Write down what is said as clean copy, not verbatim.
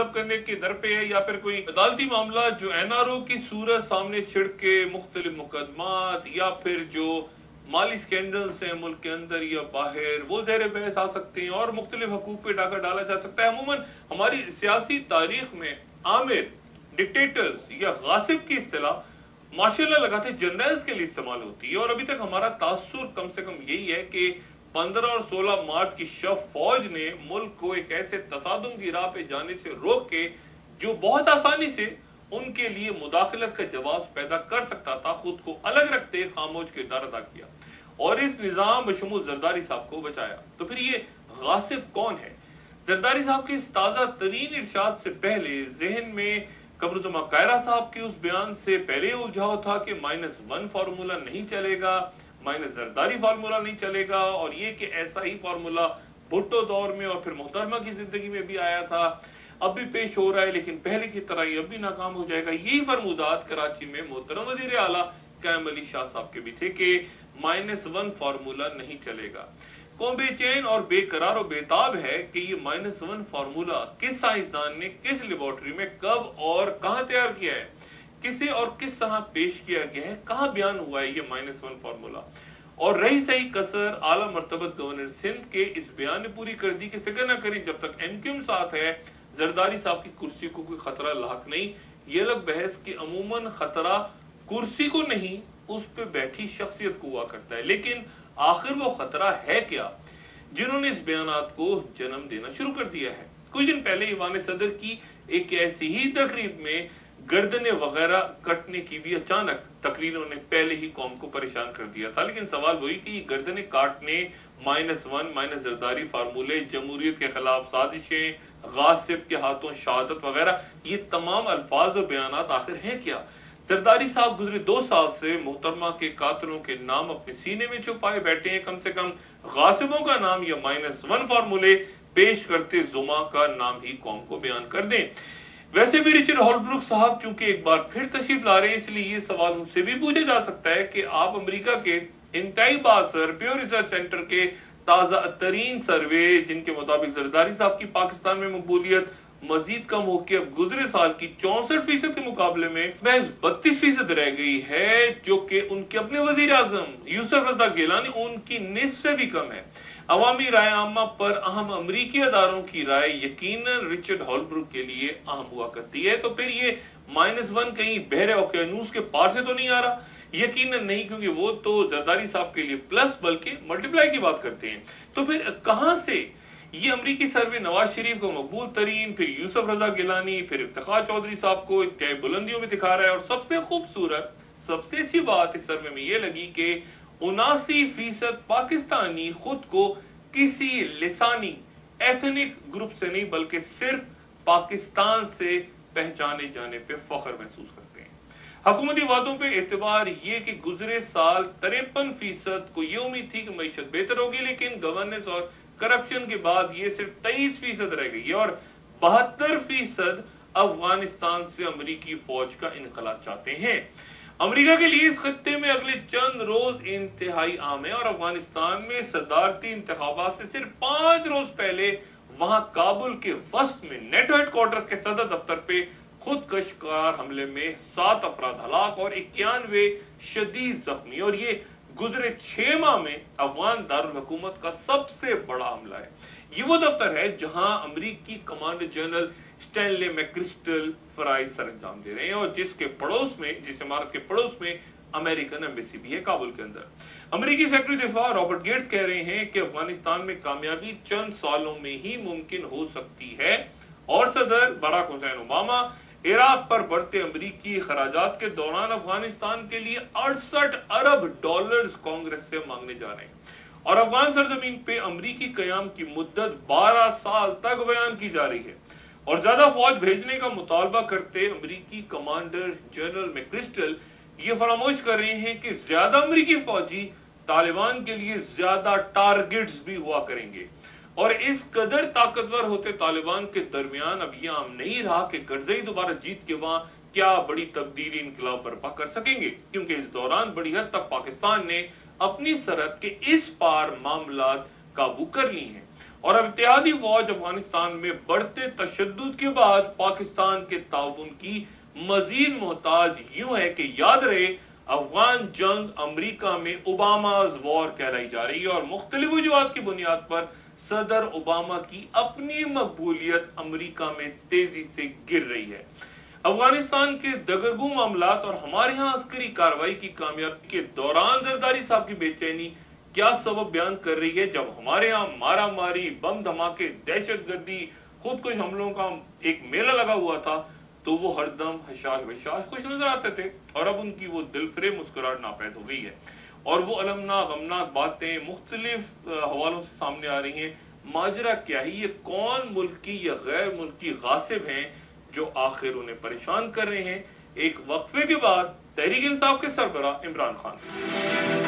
जब्त करने के दर पे है या फिर कोई अदालती मामला जो NRO की सूरत सामने छिड़ के मुख्तलिफ मुकदमात या फिर जो माली स्कैंडल्स हैं मुल्क के अंदर या बाहर वो ज़ेर बहस आ सकते हैं और मुख्तलिफ हकूक पे डाका डाला जा सकता है। अमूमन हमारी सियासी तारीख में आमिर, डिक्टेटर्स या गासिब की इस्तिलाह माशाल्लाह लगाते जनरल्स के लिए इस्तेमाल होती है और अभी तक हमारा तासुर कम से कम यही है कि 15 और 16 मार्च की शव फौज ने मुल्क को एक ऐसे तसादुम की राह पे जाने से रोक के जो बहुत आसानी से उनके लिए मुदाखलत का जवाब पैदा कर सकता था, खुद को अलग रखते खामोश किरदार अदा किया और इस निजाम बशमूल जरदारी साहब को बचाया। तो फिर ये गासिब कौन है? जरदारी साहब के इस ताजा तरीन इरशाद से पहले जहन में कमरुज़्ज़मा कायरा साहब के उस बयान से पहले उलझाव था कि -1 फार्मूला नहीं चलेगा, माइनस जरदारी फार्मूला नहीं चलेगा और ये कि ऐसा ही फार्मूला भुट्टो दौर में और फिर मोहतरमा की जिंदगी में भी आया था, अब भी पेश हो रहा है लेकिन पहले की तरह ही अब भी नाकाम हो जाएगा। यही फरमुदात कराची में मोहतरम वजीर आला कायम अली शाह साहब के भी थे कि -1 फार्मूला नहीं चलेगा। कौन बेचैन और बेकरार और बेताब है कि ये -1 फार्मूला किस साइंसदान ने किस लेबोरेटरी में कब और कहां तैयार किया है, किसे और किस तरह पेश किया गया है, कहां बयान हुआ है ये -1 फार्मूला। और रही सही कसर आला मर्तबत गवर्नर सिंध के इस बयान ने पूरी कर दी कि फिक्र न करें, जब तक MQM साथ है जरदारी साहब की कुर्सी को कोई खतरा लाक नहीं। ये अलग बहस की अमूमन खतरा कुर्सी को नहीं उस पे बैठी शख्सियत को हुआ करता है, लेकिन आखिर वो खतरा है क्या जिन्होंने इस बयानात को जन्म देना शुरू कर दिया है। कुछ दिन पहले ईवान सदर की एक ऐसी ही तकरीब में गर्दने वगैरह कटने की भी अचानक तकरीरों ने पहले ही कौम को परेशान कर दिया था, लेकिन सवाल वही कि गर्दने काटने, -1 माइनस जरदारी फार्मूले, जमहूरियत के खिलाफ साजिशें, गासिब के हाथों शहादत वगैरह, ये तमाम अल्फाज और बयानात आखिर हैं क्या? जरदारी साहब गुजरे 2 साल से मोहतरमा के कातलों के नाम अपने सीने में छुपाए बैठे हैं। कम से कम गासिबों का नाम या -1 फार्मूले पेश करते जुमा का नाम ही कौम को बयान कर दें। वैसे भी रिचर्ड होलब्रुक साहब चूंकि एक बार फिर तशरीफ ला रहे हैं, इसलिए ये सवाल उनसे भी पूछा जा सकता है कि आप अमेरिका के इंतहाई बासर प्योर रिसर्च सेंटर के ताजा तरीन सर्वे जिनके मुताबिक जरदारी साहब की पाकिस्तान में मकबूलियत मजीद कम होकर अब गुजरे साल की 64% के मुकाबले में महज 32% रह गई है, जो कि उनके अपने वजीर आजम यूसुफ रजा गिलानी उनकी निस्फ से भी कम है। अवामी राय आमा पर अहम अमरीकी अदारों की राय यकीनन रिचर्ड होलब्रुक के लिए अहम हुआ करती है। तो फिर ये -1 कहीं बहरे ओकेनूस के पार से तो नहीं आ रहा? यकीनन नहीं, क्योंकि वो तो जरदारी साहब के लिए प्लस बल्कि मल्टीप्लाई की बात करते हैं। तो फिर कहां से ये अमरीकी सर्वे नवाज शरीफ को मकबूल तरीन, फिर यूसुफ रजा गिलानी, फिर इफ्तिखार चौधरी साहब को इंतहाई बुलंदियों में दिखा रहा है। और सबसे खूबसूरत, सबसे अच्छी बात इस सर्वे में ये लगी कि 79% पाकिस्तानी खुद को किसी लिसानी एथनिक ग्रुप से नहीं बल्कि सिर्फ पाकिस्तान से पहचाने जाने पे फख्र महसूस करते हैं। हुकूमती वादों पे एतबार ये कि गुजरे साल 53% को ये उम्मीद थी कि मईशत बेहतर होगी, लेकिन गवर्नेंस और करप्शन के बाद ये सिर्फ 23% रह गई है और 72% अफगानिस्तान से अमरीकी फौज का इनकला चाहते हैं। अमेरिका के लिए इस खत्ते में अगले चंद रोज इंतहाई अहम है और अफगानिस्तान में सदारती इंतखाबात से सिर्फ 5 रोज पहले वहां काबुल के वस्त में नेटो हेडक्वार्टर्स के सदर दफ्तर पे खुदकशकार हमले में 7 अफराद हलाक और 91 शदीद जख्मी। और ये गुजरे 6 माह में अफगान दारुल हुकूमत का सबसे बड़ा हमला है। ये वो दफ्तर है जहां अमरीकी कमांडर जनरल स्टैनले मैक्रिस्टल फराइज सर अंजाम दे रहे हैं और जिस इमारत के पड़ोस में अमेरिकन एम्बेसी भी है काबुल के अंदर। अमेरिकी सेक्रेटरी दिफा रॉबर्ट गेट्स कह रहे हैं कि अफगानिस्तान में कामयाबी चंद सालों में ही मुमकिन हो सकती है और सदर बराक हुसैन ओबामा इराक पर बढ़ते अमरीकी खराजात के दौरान अफगानिस्तान के लिए 68 अरब डॉलर्स कांग्रेस से मांगने जा रहे हैं और अफगान सरजमीन पे अमरीकी कयाम की मुद्दत 12 साल तक बयान की जा रही है और ज्यादा फौज भेजने का मुतालबा करते अमरीकी कमांडर जनरल मैक्रिस्टल ये फरामोश कर रहे हैं कि ज्यादा अमरीकी फौजी तालिबान के लिए ज्यादा टारगेट्स भी हुआ करेंगे और इस कदर ताकतवर होते तालिबान के दरमियान अब यह आम नहीं रहा कि करजई दोबारा जीत के वहां क्या बड़ी तब्दीली इनकलाब बर्पा कर सकेंगे, क्योंकि इस दौरान बड़ी हद तक पाकिस्तान ने अपनी सरहद के इस पार मामलात काबू कर ली हैं और अब इत्तेहादी फौज अफगानिस्तान में बढ़ते तशद्दुद के बाद पाकिस्तान के ताउन की मजीद मोहताज यूं है कि याद रहे अफगान जंग अमेरिका में ओबामा's वॉर कहलाई जा रही है और मुख्तलिफ वजूहात की बुनियाद पर सदर ओबामा की अपनी मकबूलियत अमेरिका में तेजी से गिर रही है। अफगानिस्तान के दगरगू मामलात और हमारे यहाँ अस्करी कार्रवाई की कामयाबी के दौरान जरदारी साहब की बेचैनी क्या सबब बयान कर रही है, जब हमारे यहाँ मारा मारी, बम धमाके, दहशतगर्दी, खुदकुश हमलों का एक मेला लगा हुआ था तो वो हरदम हशाश बशाश खुश नजर आते थे और अब उनकी वो दिलफरेब मुस्कुराहट नापैद हो गई है और वो अलमनाक गमनाक बातें मुख्तलिफ हवालों से सामने आ रही हैं। माजरा क्या है, ये कौन मुल्की या गैर मुल्की गासिब हैं जो आखिर उन्हें परेशान कर रहे हैं। एक वक्फे के बाद तहरीक इंसाफ के सरबराह इमरान खान।